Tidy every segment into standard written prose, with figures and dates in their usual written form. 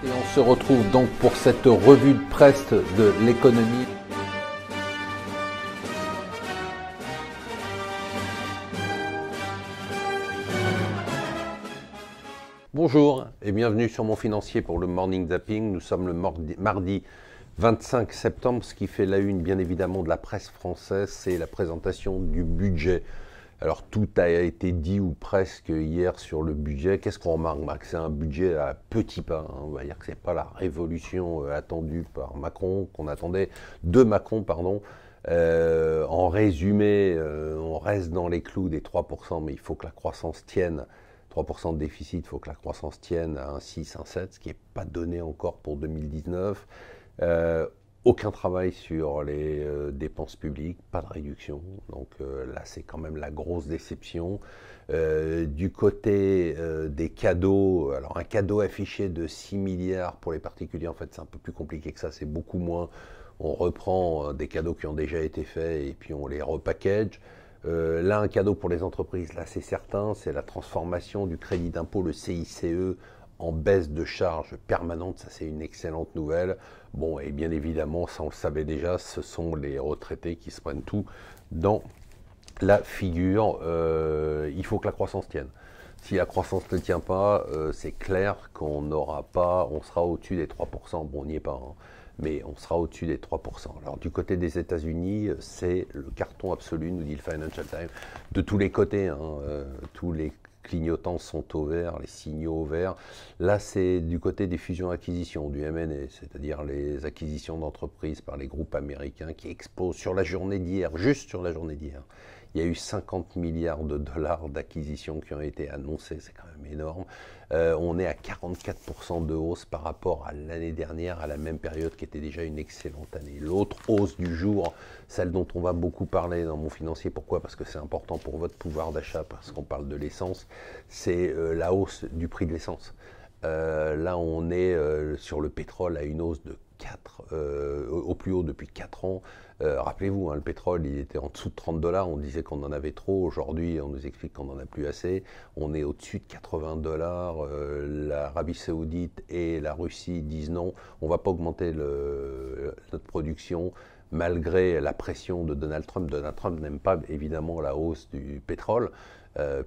Et on se retrouve donc pour cette revue de presse de l'économie. Bonjour et bienvenue sur Mon Financier pour le Morning Zapping. Nous sommes le mardi 25 septembre. Ce qui fait la une bien évidemment de la presse française, c'est la présentation du budget. Alors tout a été dit ou presque hier sur le budget. Qu'est-ce qu'on remarque? C'est un budget à petits pas. On va dire que c'est pas la révolution attendue par Macron, qu'on attendait de Macron, pardon. En résumé, on reste dans les clous des 3%, mais il faut que la croissance tienne. 3% de déficit, il faut que la croissance tienne à 1,6, 1,7, ce qui n'est pas donné encore pour 2019. Aucun travail sur les dépenses publiques, pas de réduction. Donc là, c'est quand même la grosse déception. Du côté des cadeaux, alors un cadeau affiché de 6 milliards pour les particuliers, en fait, c'est un peu plus compliqué que ça, c'est beaucoup moins. On reprend des cadeaux qui ont déjà été faits et puis on les repackage. Là, un cadeau pour les entreprises, là c'est certain, c'est la transformation du crédit d'impôt, le CICE, en baisse de charges permanente, ça c'est une excellente nouvelle. Bon, et bien évidemment, ça on le savait déjà, ce sont les retraités qui se prennent tout dans la figure. Il faut que la croissance tienne. Si la croissance ne tient pas, c'est clair qu'on n'aura pas, on sera au-dessus des 3%, bon on n'y est pas, hein, mais on sera au-dessus des 3%. Alors du côté des États-Unis, c'est le carton absolu, nous dit le Financial Times, de tous les côtés, hein, tous les clignotants sont au vert, les signaux au vert. Là, c'est du côté des fusions-acquisitions, du M&A, c'est-à-dire les acquisitions d'entreprises par les groupes américains qui explosent sur la journée d'hier, juste sur la journée d'hier. Il y a eu 50 milliards de dollars d'acquisitions qui ont été annoncées, c'est quand même énorme. On est à 44% de hausse par rapport à l'année dernière, à la même période qui était déjà une excellente année. L'autre hausse du jour, celle dont on va beaucoup parler dans Mon Financier, pourquoi? Parce que c'est important pour votre pouvoir d'achat, parce qu'on parle de l'essence, c'est la hausse du prix de l'essence. Là, on est sur le pétrole à une hausse de 4, au plus haut depuis 4 ans. Rappelez-vous, hein, le pétrole, il était en dessous de 30 $, on disait qu'on en avait trop, aujourd'hui on nous explique qu'on n'en a plus assez, on est au-dessus de 80 $, l'Arabie Saoudite et la Russie disent non, on ne va pas augmenter notre production, malgré la pression de Donald Trump. Donald Trump n'aime pas évidemment la hausse du pétrole,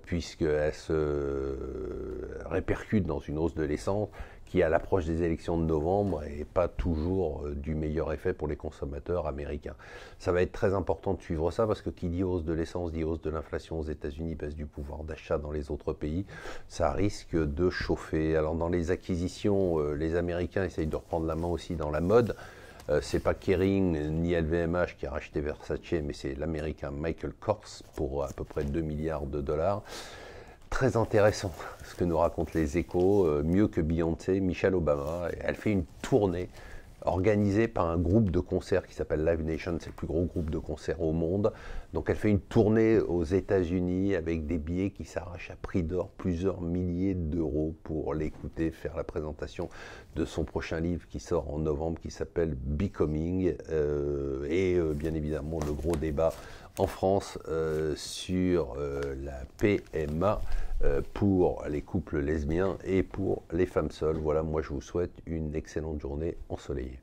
puisqu'elle se répercute dans une hausse de l'essence qui, à l'approche des élections de novembre, n'est pas toujours du meilleur effet pour les consommateurs américains. Ça va être très important de suivre ça, parce que qui dit hausse de l'essence dit hausse de l'inflation aux États-Unis, baisse du pouvoir d'achat dans les autres pays, ça risque de chauffer. Alors dans les acquisitions, les Américains essayent de reprendre la main aussi dans la mode. C'est pas Kering ni LVMH qui a racheté Versace, mais c'est l'américain Michael Kors pour à peu près 2 milliards de dollars. Très intéressant ce que nous racontent les Échos, mieux que Beyoncé, Michelle Obama. Elle fait une tournée organisée par un groupe de concerts qui s'appelle Live Nation, c'est le plus gros groupe de concerts au monde. Donc elle fait une tournée aux États-Unis avec des billets qui s'arrachent à prix d'or, plusieurs milliers d'euros pour l'écouter, faire la présentation de son prochain livre qui sort en novembre, qui s'appelle Becoming. Bien évidemment le gros débat en France sur la PMA pour les couples lesbiens et pour les femmes seules. Voilà, moi je vous souhaite une excellente journée ensoleillée.